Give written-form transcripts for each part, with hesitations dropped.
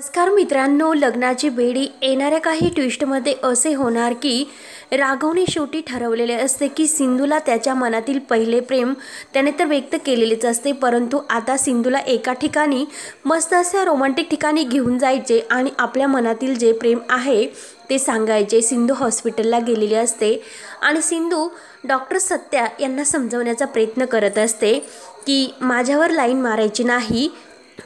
नमस्कार मित्रांनो, लग्नाची बेडी येणाऱ्या काही ट्विस्टमध्ये असे होणार की राघवने शेवटी ठरवलेले असते की सिंधूला त्याच्या मनातील पहिले प्रेम त्याने तर व्यक्त केलेलेच असते, परंतु आता सिंधूला एका ठिकाणी मस्त अशा रोमॅन्टिक ठिकाणी घेऊन जायचे आणि आपल्या मनातील जे प्रेम आहे ते सांगायचे। सिंधू हॉस्पिटलला गेलेली असते आणि सिंधू डॉक्टर सत्या यांना समजवण्याचा प्रयत्न करत असते की माझ्यावर लाईन मारायची नाही,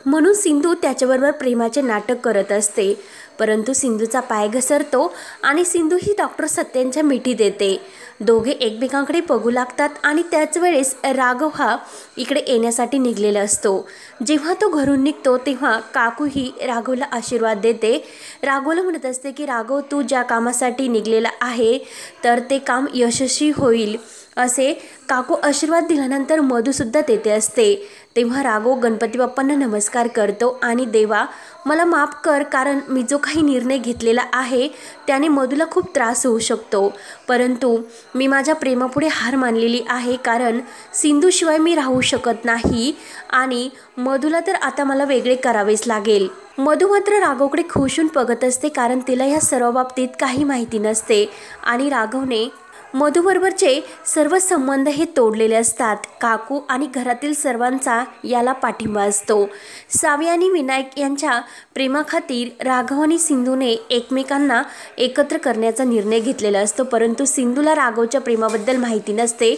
म्हणून सिंधू त्याच्याबरोबर प्रेमाचे नाटक करत असते। परंतु सिंधूचा पाय घसरतो आणि सिंधू ही डॉक्टर सत्यांच्या मिठी देते। दोघे एकमेकांकडे बघू लागतात आणि त्याच वेळेस राघव हा इकडे येण्यासाठी निघलेला असतो। जेव्हा तो घरून निघतो तेव्हा काकू ही राघवला आशीर्वाद देते। राघवला म्हणत असते की राघव, तू ज्या कामासाठी निघलेला आहे तर ते काम यशस्वी होईल असे काकू आशीर्वाद दिल्यानंतर मधुसुद्धा तेथे असते। तेव्हा राघव गणपती बाप्पांना नमस्कार करतो आणि देवा मला माफ कर, कारण मी जो काही निर्णय घेतलेला आहे त्याने मधुला खूप त्रास होऊ शकतो, परंतु मी माझ्या प्रेमापुढे हार मानलेली आहे, कारण सिंधूशिवाय मी राहू शकत नाही आणि मधुला तर आता मला वेगळे करावेच लागेल। मधु मात्र राघवकडे खुशून बघत असते, कारण तिला या सर्व बाबतीत काही माहिती नसते आणि राघवने मधुबरोबरचे सर्व संबंध हे तोडलेले असतात। काकू आणि घरातील सर्वांचा याला पाठिंबा असतो। सावी आणि विनायक यांच्या प्रेमाखातीर राघव आणि सिंधूने एकमेकांना एकत्र करण्याचा निर्णय घेतलेला असतो, परंतु सिंधूला राघवच्या प्रेमाबद्दल माहिती नसते।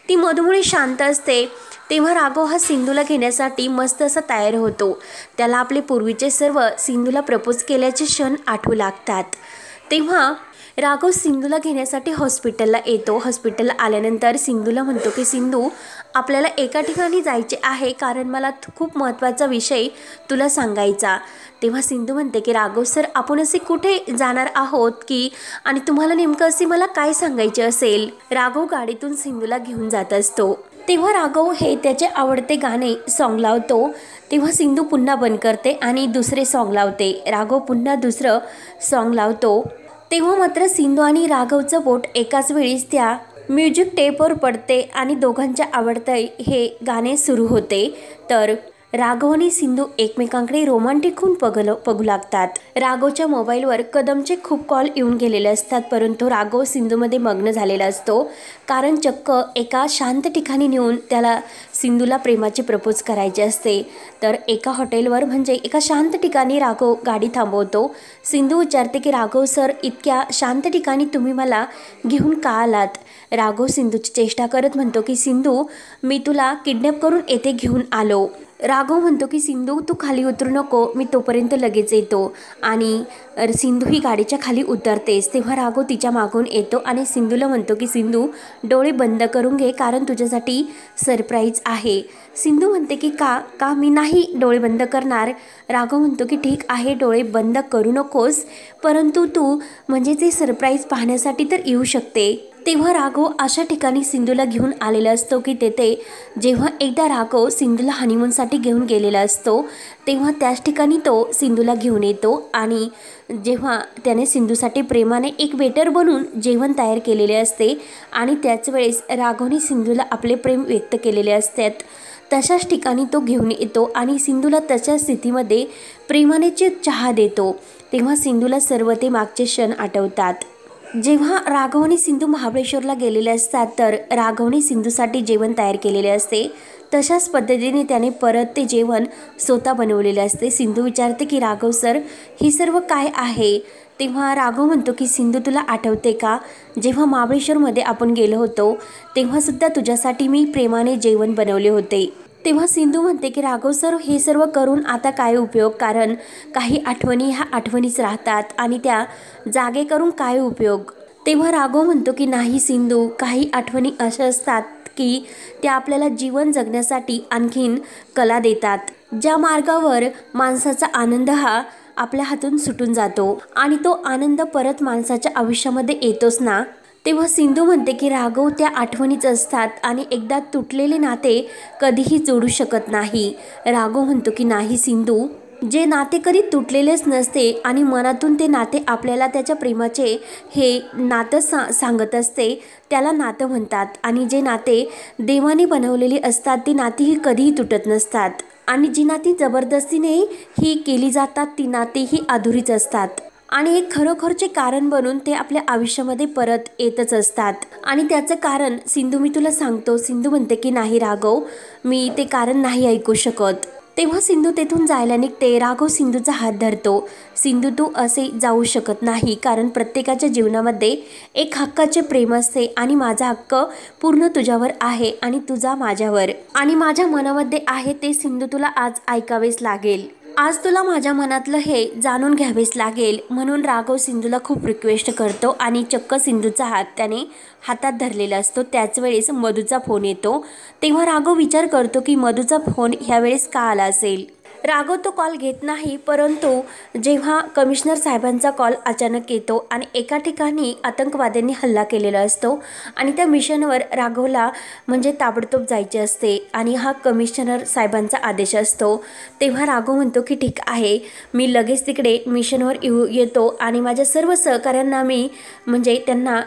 ती मधुमुळे शांत असते। तेव्हा राघव हा सिंधूला घेण्यासाठी मस्त असा तयार होतो। त्याला आपले पूर्वीचे सर्व सिंधूला प्रपोज केल्याचे क्षण आठवू लागतात। तेव्हा राघव सिंधूला घेण्यासाठी हॉस्पिटलला येतो। हॉस्पिटलला आल्यानंतर सिंधूला म्हणतो की सिंधू, आपल्याला एका ठिकाणी जायचे आहे, कारण मला खूप महत्त्वाचा विषय तुला सांगायचा। तेव्हा सिंधू म्हणते की राघव सर, आपण असे कुठे जाणार आहोत की आणि तुम्हाला नेमकं असे मला काय सांगायचे असेल। राघव गाडीतून सिंधूला घेऊन जात असतो। तेव्हा राघव हे त्याचे आवडते गाणे सॉन्ग लावतो। तेव्हा सिंधू पुन्हा बंद करते आणि दुसरे सॉन्ग लावते। राघव पुन्हा दुसरं सॉन्ग लावतो। तेव्हा मात्र सिंधू आणि राघवचं बोट एकाच वेळीच त्या म्युझिक टेपवर पडते आणि दोघांच्या आवडते हे गाणे सुरू होते। तर राघव आणि सिंधू एकमेकांकडे रोमॅन्टिक होऊन बघू लागतात। राघवच्या मोबाईलवर कदमचे खूप कॉल येऊन गेलेले असतात, परंतु राघव सिंधूमध्ये मग्न झालेला असतो, कारण चक्क एका शांत ठिकाणी नेऊन त्याला सिंधूला प्रेमाचे प्रपोज करायचे असते। तर एका हॉटेलवर म्हणजे एका शांत ठिकाणी राघव गाडी थांबवतो। सिंधू विचारते की राघव सर, इतक्या शांत ठिकाणी तुम्ही मला घेऊन का आलात। राघव सिंधूची चेष्टा करत म्हणतो की सिंधू, मी तुला किडनॅप करून येथे घेऊन आलो। राघव म्हणतो की सिंधू, तू खाली उतरू नको, मी तोपर्यंत लगेच येतो। आणि सिंधू ही गाडीच्या खाली उतरतेस। तेव्हा राघव तिच्या मागून येतो आणि सिंधूला म्हणतो की सिंधू, डोळे बंद करून घे, कारण तुझ्यासाठी सरप्राईज आहे। सिंधू म्हणते की का मी नाही डोळे बंद करणार। राघव म्हणतो की ठीक आहे, डोळे बंद करू नकोस, परंतु तू म्हणजे ते सरप्राईज पाहण्यासाठी तर येऊ शकते। तेव्हा राघव अशा ठिकाणी सिंधूला घेऊन आलेला असतो की तेथे जेव्हा एकदा राघव सिंधूला हनीमूनसाठी घेऊन गेलेला असतो, तेव्हा त्याच ठिकाणी तो सिंधूला घेऊन येतो आणि जेव्हा त्याने सिंधूसाठी प्रेमाने एक वेटर बनवून जेवण तयार केलेले असते आणि त्याच वेळेस राघवने सिंधूला आपले प्रेम व्यक्त केलेले असतात, तशाच ठिकाणी तो घेऊन येतो आणि सिंधूला तशा स्थितीमध्ये प्रेमाने चहा देतो। तेव्हा सिंधूला सर्व ते मागचे क्षण आठवतात। जेव्हा राघव आणि सिंधू महाबळेश्वरला गेलेले असतात, तर राघवने सिंधूसाठी जेवण तयार केलेले असते, तशाच पद्धतीने त्याने परत ते जेवण स्वतः बनवलेले असते। सिंधू विचारते की राघव सर, ही सर्व काय आहे। तेव्हा राघव म्हणतो की सिंधू, तुला आठवते का, जेव्हा महाबळेश्वरमध्ये आपण गेलो होतो तेव्हासुद्धा तुझ्यासाठी मी प्रेमाने जेवण बनवले होते। तेव्हा सिंधू म्हणते की राघव सर, हे सर्व करून आता काय उपयोग, कारण काही आठवणी ह्या आठवणीच राहतात आणि त्या जागे करून काय उपयोग। तेव्हा राघव म्हणतो की नाही सिंधू, काही आठवणी अशा असतात की त्या आपल्याला जीवन जगण्यासाठी आणखीन कला देतात। ज्या मार्गावर माणसाचा आनंद हा आपल्या हातून सुटून जातो आणि तो आनंद परत माणसाच्या आयुष्यामध्ये येतोच ना। तेव्हा सिंधू म्हणते की राघव, त्या आठवणीच असतात आणि एकदा तुटलेले नाते कधीही जोडू शकत नाही। राघव म्हणतो की नाही सिंधू, जे नाते कधी तुटलेलेच नसते आणि मनातून ते नाते आपल्याला त्याच्या प्रेमाचे हे नातं सांगत असते, त्याला नातं म्हणतात। आणि जे नाते देवाने बनवलेली असतात ती नातीही कधीही तुटत नसतात। आणि जी नाती जबरदस्तीने ही केली जातात ती नाती ही अधुरीच असतात आणि एक खरोखरचे कारण बनून ते आपल्या आयुष्यामध्ये परत येतच असतात। आणि त्याचं कारण सिंधू मी तुला सांगतो। सिंधू म्हणते की नाही राघव, मी ते कारण नाही ऐकू शकत। तेव्हा सिंधू तेथून जायला निघते। राघव सिंधूचा हात धरतो। सिंधू तू असे जाऊ शकत नाही, कारण प्रत्येकाच्या जीवनामध्ये एक हक्काचे प्रेम असते आणि माझा हक्क पूर्ण तुझ्यावर आहे आणि तुझा माझ्यावर, आणि माझ्या मनामध्ये आहे ते सिंधू तुला आज ऐकावेच लागेल। आज तुला माझ्या मनातलं हे जाणून घ्यावेच लागेल। म्हणून राघव सिंधूला खूप रिक्वेस्ट करतो आणि चक्क सिंधूचा हात त्याने हातात धरलेला असतो। त्याच वेळेस मधूचा फोन येतो। तेव्हा राघव विचार करतो की मधूचा फोन ह्यावेळेस का आला असेल। राघव तो कॉल घेत नाही, परंतु जेव्हा कमिशनर साहेबांचा कॉल अचानक येतो आणि एका ठिकाणी आतंकवाद्यांनी हल्ला केलेला असतो आणि त्या मिशनवर राघवला म्हणजे ताबडतोब जायचे असते आणि हा कमिशनर साहेबांचा आदेश असतो। तेव्हा राघव म्हणतो की ठीक आहे, मी लगेच तिकडे मिशनवर येतो आणि माझ्या सर्व सहकाऱ्यांना मी म्हणजे त्यांना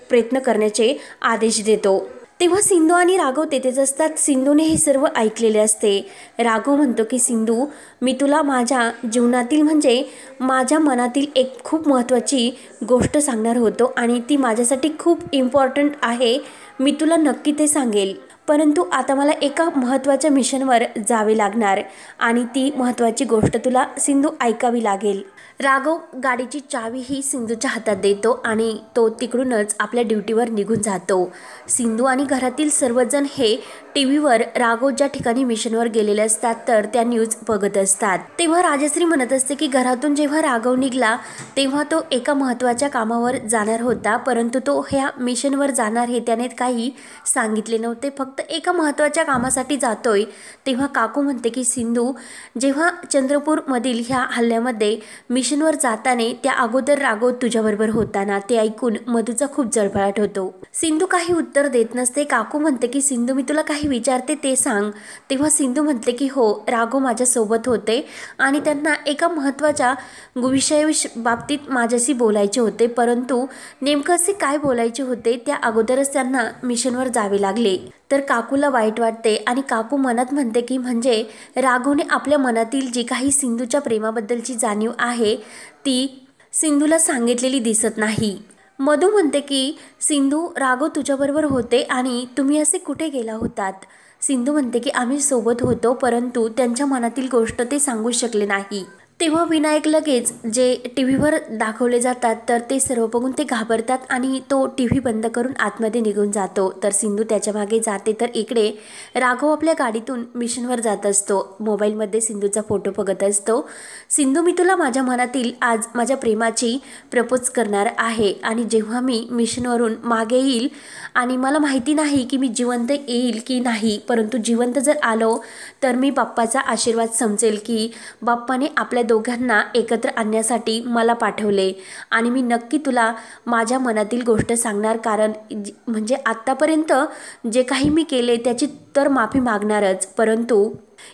प्रयत्न करण्याचे आदेश देतो। तेव्हा सिंधू आणि राघव तेथेच असतात। सिंधूने हे सर्व ऐकलेले असते। राघव म्हणतो की सिंधू, मी तुला माझ्या जीवनातील म्हणजे माझ्या मनातील एक खूप महत्त्वाची गोष्ट सांगणार होतो आणि ती माझ्यासाठी खूप इम्पॉर्टंट आहे। मी तुला नक्की ते सांगेल, परंतु आता मला एका महत्त्वाच्या मिशनवर जावे लागणार आणि ती महत्त्वाची गोष्ट तुला सिंधू ऐकावी लागेल। राघव गाडीची चावी ही सिंधूच्या हातात देतो आणि तो तिकडूनच आपल्या ड्युटीवर निघून जातो। सिंधू आणि घरातील सर्वजण हे टीव्हीवर राघव ज्या ठिकाणी मिशनवर गेलेले असतात तर त्या न्यूज बघत असतात। तेव्हा राजश्री म्हणत असते की घरातून जेव्हा राघव निघाला तेव्हा तो एका महत्त्वाच्या कामावर जाणार होता, परंतु तो ह्या मिशनवर जाणार हे त्याने काही सांगितले नव्हते, फक्त एका महत्त्वाच्या कामासाठी जातोय। तेव्हा काकू म्हणते की सिंधू, जेव्हा चंद्रपूरमधील ह्या हल्ल्यामध्ये मिशनवर जाताना त्या अगोदर राघव तुझ्याबरोबर होता ना, ते ऐकून मधूचा खूप जळफळाट होतो। सिंधू काही उत्तर देत नसते। काकू म्हणते की सिंधू, मी तुला काही विचारते ते सांग। तेव्हा सिंधू म्हणते की हो, राघव माझ्यासोबत होते आणि त्यांना एका महत्त्वाच्या बाबतीत माझ्याशी बोलायचे होते, परंतु नेमकं असे काय बोलायचे होते त्या अगोदरच त्यांना मिशनवर जावे लागले। तर काकूला वाईट वाटते आणि काकू मनात म्हणते की म्हणजे राघवने आपल्या मनातील जी काही सिंधूच्या प्रेमाबद्दलची जाणीव आहे ती सिंधूला सांगितलेली दिसत नाही। मधू म्हणते की सिंधू, राघव तुझ्याबरोबर होते आणि तुम्ही असे कुठे गेला होतात। सिंधू म्हणते की आम्ही सोबत होतो, परंतु त्यांच्या मनातील गोष्ट ते सांगू शकले नाही। तेव्हा विनायक लगेच जे टीव्हीवर दाखवले जातात तर ते सर्व बघून ते घाबरतात आणि तो टीव्ही बंद करून आतमध्ये निघून जातो। तर सिंधू त्याच्या मागे जाते तर इकडे राघव आपल्या गाडीतून मिशनवर जात असतो। मोबाईलमध्ये सिंधूचा फोटो बघत असतो। सिंधू, मी तुला माझ्या मनातील आज माझ्या प्रेमाची प्रपोज करणार आहे आणि जेव्हा मी मिशनवरून मागे येईल आणि मला माहिती नाही की मी जिवंत येईल की नाही, परंतु जिवंत जर आलो तर मी बाप्पाचा आशीर्वाद समजेल की बाप्पाने आपल्या दोघांना एकत्र आणण्यासाठी मला पाठवले आणि मी नक्की तुला माझ्या मनातील गोष्ट सांगणार, कारण म्हणजे आत्तापर्यंत जे काही मी केले त्याची तर माफी मागणारच, परंतु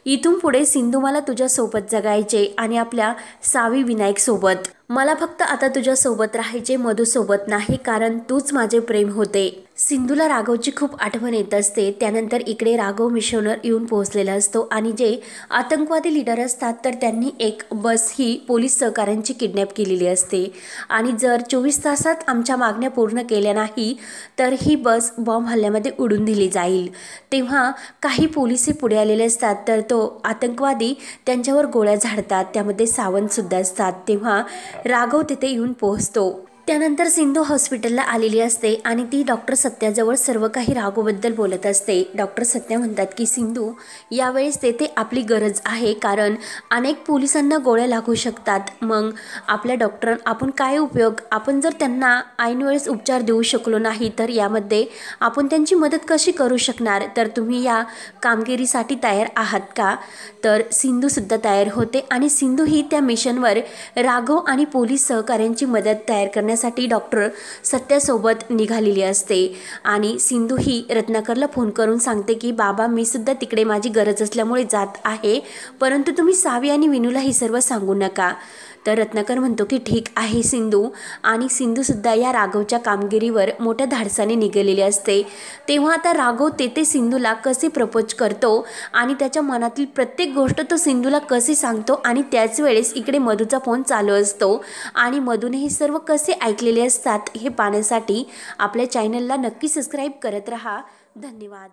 इथून पुढे सिंधू मला तुझ्यासोबत जगायचे आणि आपल्या सावी विनायक सोबत। मला फक्त आता तुझ्यासोबत राहायचे, मधूसोबत नाही, कारण तूच माझे प्रेम होते। सिंधूला राघवची खूप आठवण येत असते। त्यानंतर इकडे राघव मिशनवर येऊन पोहोचलेला असतो आणि जे आतंकवादी लीडर असतात तर त्यांनी एक बस ही पोलीस सहकाऱ्यांची किडनॅप केलेली असते आणि जर 24 तासात आमच्या मागण्या पूर्ण केल्या नाही तर ही बस बॉम्ब हल्ल्यामध्ये उडून दिली जाईल। तेव्हा काही पोलिस पुढे आलेले असतात तर तो आतंकवादी त्यांच्यावर गोळ्या झाडतात, त्यामध्ये सावंत सुद्धा असतात। तेव्हा राघव तिथे येऊन पोहोचतो। त्यानंतर सिंधू हॉस्पिटलला आलेली असते आणि ती डॉक्टर सत्याजवळ सर्व काही राघवबद्दल बोलत असते। डॉक्टर सत्या म्हणतात की सिंधू, यावेळेस तेथे आपली गरज आहे, कारण अनेक पोलिसांना गोळ्या लागू शकतात। मग आपल्या डॉक्टर आपण काय उपयोग, आपण जर त्यांना ऐन वेळेस उपचार देऊ शकलो नाही तर यामध्ये आपण त्यांची मदत कशी करू शकणार, तर तुम्ही या कामगिरीसाठी तयार आहात का। तर सिंधू सुद्धा तयार होते आणि सिंधू ही त्या मिशनवर राघव आणि पोलीस सहकाऱ्यांची मदत तयार करण्यासाठी डॉक्टर सत्यासोबत निघालेली असते आणि सिंधू ही रत्नाकरला फोन करून सांगते की बाबा, मी सुद्धा तिकडे माझी गरज असल्यामुळे जात आहे, परंतु तुम्ही सावी आणि विनूला ही सर्व सांगू नका। तर रत्नाकर म्हणतो की ठीक आहे सिंधू, आणि सिंधूसुद्धा या राघवच्या कामगिरीवर मोठ्या धाडसाने निघालेली असते। तेव्हा आता राघव तेथे सिंधूला कसे प्रपोज करतो आणि त्याच्या मनातील प्रत्येक गोष्ट तो सिंधूला कसे सांगतो, आणि त्याच वेळेस इकडे मधूचा फोन चालू असतो आणि मधूने हे सर्व कसे ऐकलेले असतात हे पाहण्यासाठी आपल्या चॅनलला नक्की सबस्क्राईब करत रहा। धन्यवाद।